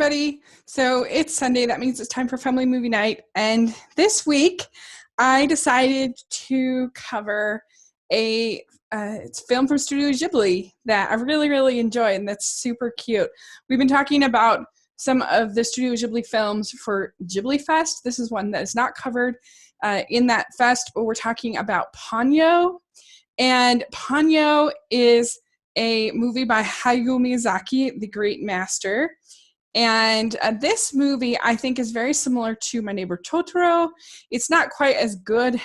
everybody. So it's Sunday. That means it's time for family movie night. And this week, I decided to cover it's a film from Studio Ghibli that I really, really enjoy, and that's super cute. We've been talking about some of the Studio Ghibli films for Ghibli Fest. This is one that is not covered in that fest, but we're talking about Ponyo. And Ponyo is a movie by Hayao Miyazaki, the great master. And this movie, I think, is very similar to My Neighbor Totoro. It's not quite as good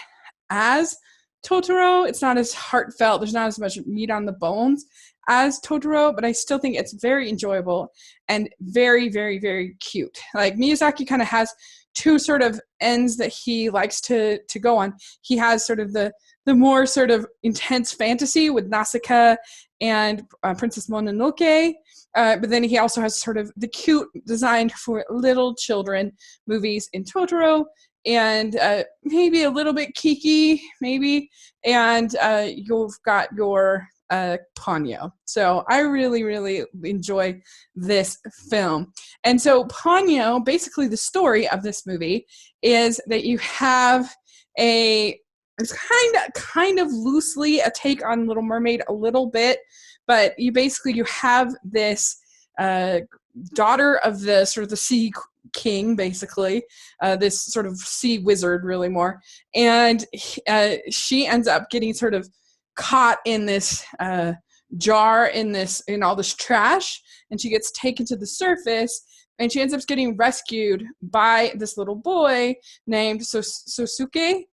as Totoro. It's not as heartfelt. There's not as much meat on the bones as Totoro, but I still think it's very enjoyable and very, very, very cute. Like, Miyazaki kind of has two sort of ends that he likes to go on. He has sort of the more sort of intense fantasy with Nausicaa and Princess Mononoke, but then he also has sort of the cute designed for little children movies in Totoro, and maybe a little bit kiki, maybe, and you've got your Ponyo. So I really, really enjoy this film. And so Ponyo, basically the story of this movie is that you have it's kind of loosely a take on Little Mermaid a little bit, but you have this daughter of the sort of the sea king, basically, this sort of sea wizard, really more, and she ends up getting sort of caught in this jar in all this trash, and she gets taken to the surface, and she ends up getting rescued by this little boy named Sosuke.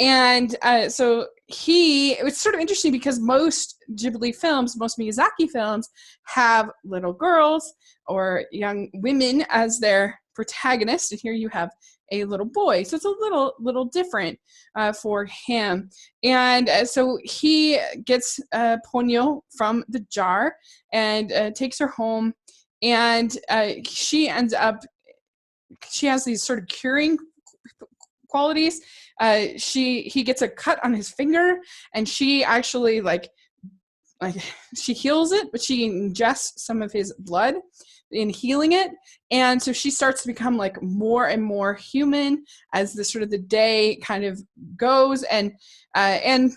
And so it's sort of interesting because most Ghibli films, most Miyazaki films, have little girls or young women as their protagonist, and here you have a little boy. So it's a little different for him. And so he gets Ponyo from the jar and takes her home, and she has these sort of curing qualities. He gets a cut on his finger, and she actually like she heals it, but she ingests some of his blood in healing it, and so she starts to become like more and more human as the day kind of goes, and her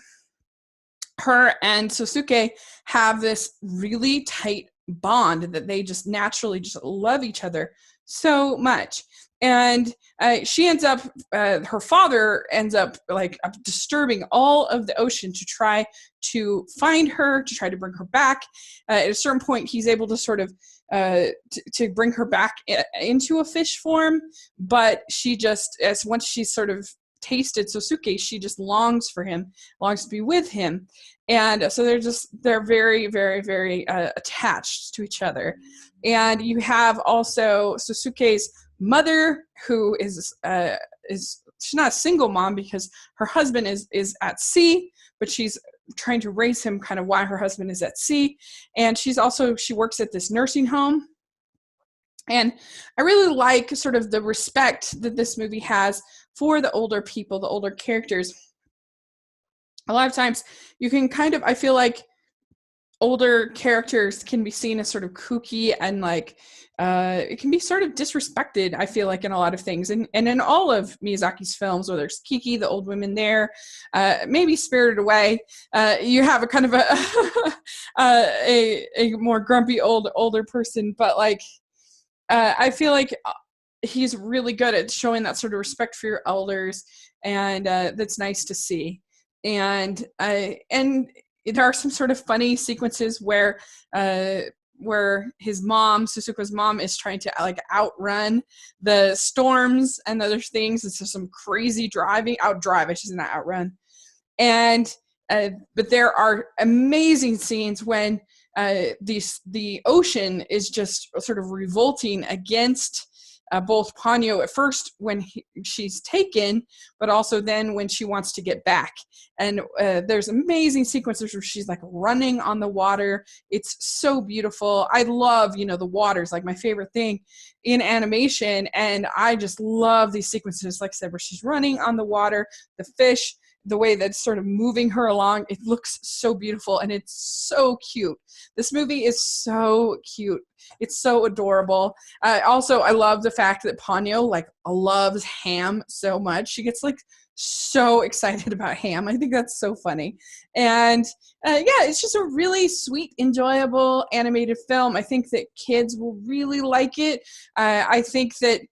and Sosuke have this really tight bond that they just naturally just love each other so much. And she ends up, her father ends up like disturbing all of the ocean to try to find her, to try to bring her back. At a certain point, he's able to sort of to bring her back into a fish form, but she just, once she's sort of tasted Sosuke, she just longs for him, longs to be with him. And so they're very, very, very attached to each other. And you have also Sosuke's mother, who is she's not a single mom because her husband is at sea, but she's trying to raise him kind of while her husband is at sea. And she works at this nursing home. And I really like sort of the respect that this movie has for the older people, the older characters. A lot of times you can I feel like older characters can be seen as sort of kooky and like it can be sort of disrespected, I feel like, in a lot of things. And in all of Miyazaki's films, whether it's Kiki, the old women there, maybe Spirited Away, you have a kind of a more grumpy older person. But like, I feel like he's really good at showing that sort of respect for your elders, and that's nice to see. And there are some sort of funny sequences where his mom, Suzuka's mom, is trying to like outrun the storms and other things. It's just some crazy outdrive. I should say, not outrun. And but there are amazing scenes when the ocean is just sort of revolting against both Ponyo at first when she's taken, but also then when she wants to get back. And there's amazing sequences where she's like running on the water. It's so beautiful. I love, the water is like my favorite thing in animation. And I just love these sequences, like I said, where she's running on the water, the fish the way that's sort of moving her along. It looks so beautiful and it's so cute. This movie is so cute. It's so adorable. Also, I love the fact that Ponyo like loves ham so much. She gets like so excited about ham. I think that's so funny. And yeah, it's just a really sweet, enjoyable animated film. I think that kids will really like it. I think that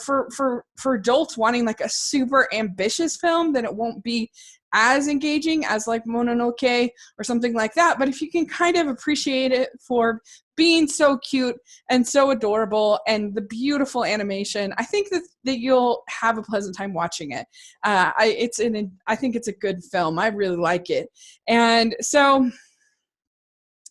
for adults wanting like a super ambitious film, then it won't be as engaging as like Mononoke or something like that. But if you can kind of appreciate it for being so cute and so adorable and the beautiful animation, I think that you'll have a pleasant time watching it. I think it's a good film. I really like it. And so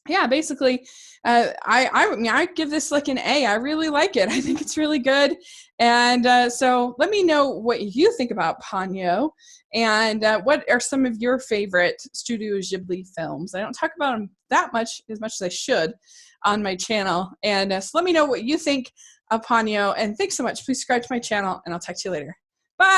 yeah, basically, I give this like an A. I really like it. I think it's really good. And so let me know what you think about Ponyo, and what are some of your favorite Studio Ghibli films. I don't talk about them that much, as much as I should, on my channel. And so let me know what you think of Ponyo. And thanks so much. Please subscribe to my channel, and I'll talk to you later. Bye.